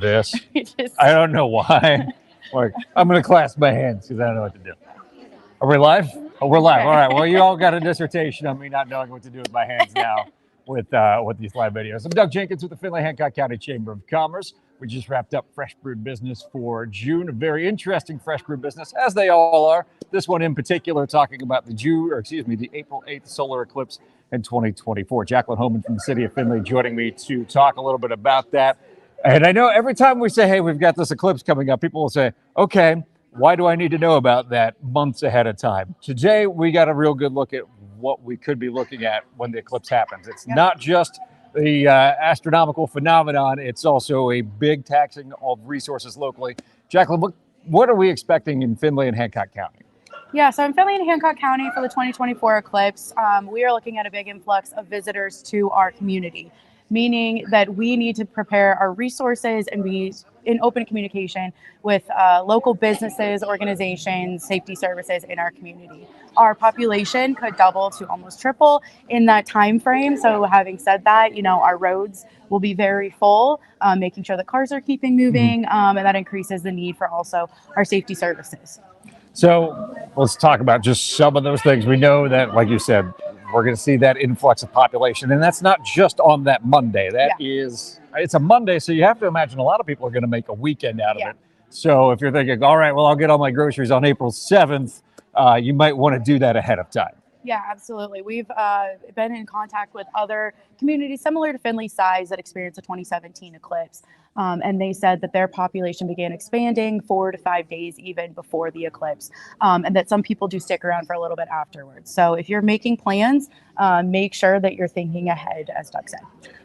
this. Just, I don't know why. Like, I'm going to clasp my hands because I don't know what to do. Are we live? Oh, we're live. Okay. All right. Well, you all got a dissertation on me not knowing what to do with my hands now with these live videos. I'm Doug Jenkins with the Findlay Hancock County Chamber of Commerce. We just wrapped up Fresh Brewed Business for June. A very interesting Fresh Brewed Business, as they all are. This one in particular talking about the April 8th solar eclipse in 2024. Jaclynn Hohman from the city of Findlay joining me to talk a little bit about that. And I know every time we say, hey, we've got this eclipse coming up, people will say, okay, why do I need to know about that months ahead of time? Today, we got a real good look at what we could be looking at when the eclipse happens. It's not just the astronomical phenomenon, it's also a big taxing of resources locally. Jaclynn, what are we expecting in Findlay and Hancock County? yeah, so in Findlay and Hancock County for the 2024 eclipse, we are looking at a big influx of visitors to our community, meaning that we need to prepare our resources and be in open communication with local businesses, organizations, safety services in our community. Our population could double to almost triple in that time frame. So having said that, our roads will be very full, making sure that cars are keeping moving, and that increases the need for also our safety services. So let's talk about just some of those things. We know that, like you said, we're going to see that influx of population, and that's not just on that Monday. It's a Monday, so you have to imagine a lot of people are going to make a weekend out of it. So if you're thinking, all right, well, I'll get all my groceries on April 7th, you might want to do that ahead of time. Yeah, absolutely. We've been in contact with other communities similar to Findlay's size that experienced a 2017 eclipse. And they said that their population began expanding 4 to 5 days even before the eclipse, and that some people do stick around for a little bit afterwards. So if you're making plans, make sure that you're thinking ahead, as Doug said.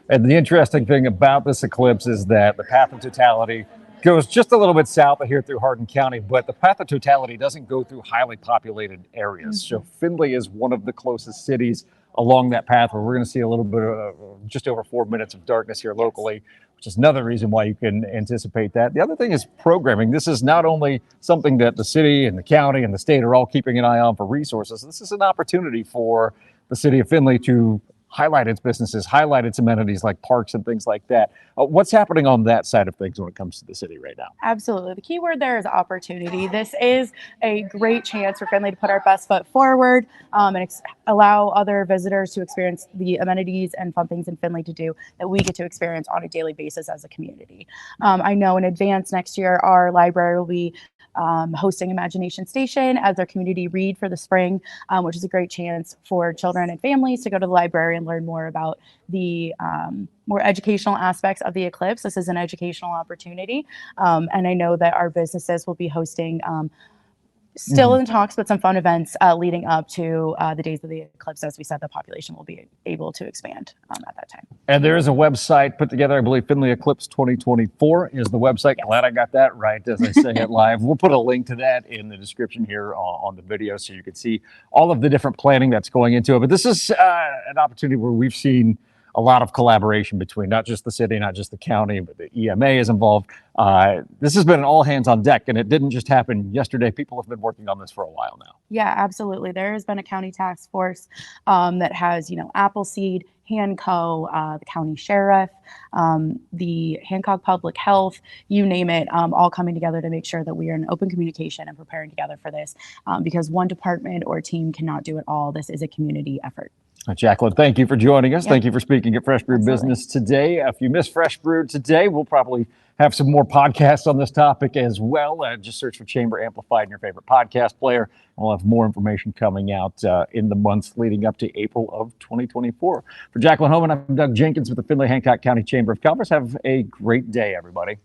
And the interesting thing about this eclipse is that the path of totality goes just a little bit south of here through Hardin County, but the path of totality doesn't go through highly populated areas. So Findlay is one of the closest cities along that path where we're going to see a little bit of just over 4 minutes of darkness here locally, which is another reason why you can anticipate that. The other thing is programming. This is not only something that the city and the county and the state are all keeping an eye on for resources. This is an opportunity for the city of Findlay to highlight its businesses, highlight its amenities like parks and things like that. What's happening on that side of things when it comes to the city right now? Absolutely. The key word there is opportunity. This is a great chance for Findlay to put our best foot forward, and allow other visitors to experience the amenities and fun things in Findlay to do that we get to experience on a daily basis as a community. I know in advance next year, our library will be hosting Imagination Station as their community read for the spring, which is a great chance for children and families to go to the library and learn more about the more educational aspects of the eclipse. This is an educational opportunity. And I know that our businesses will be hosting still in talks, but some fun events leading up to the days of the eclipse. As we said, the population will be able to expand at that time. And there is a website put together, I believe Findlay Eclipse 2024 is the website. Yes. Glad I got that right as I say it live. We'll put a link to that in the description here on the video so you can see all of the different planning that's going into it. But this is an opportunity where we've seen a lot of collaboration between not just the city, not just the county, but the EMA is involved. This has been an all hands on deck, and it didn't just happen yesterday. People have been working on this for a while now. Yeah, absolutely. There has been a county task force that has, Appleseed, Hanco, the county sheriff, the Hancock Public Health, you name it, all coming together to make sure that we are in open communication and preparing together for this, because one department or team cannot do it all. This is a community effort. Jaclynn, thank you for joining us. Yeah. Thank you for speaking at Fresh Brewed Business today. If you missed Fresh Brewed today, we'll probably have some more podcasts on this topic as well. Just search for Chamber Amplified in your favorite podcast player. We'll have more information coming out in the months leading up to April of 2024. For Jaclynn Hohman, I'm Doug Jenkins with the Findlay Hancock County Chamber of Commerce. Have a great day, everybody.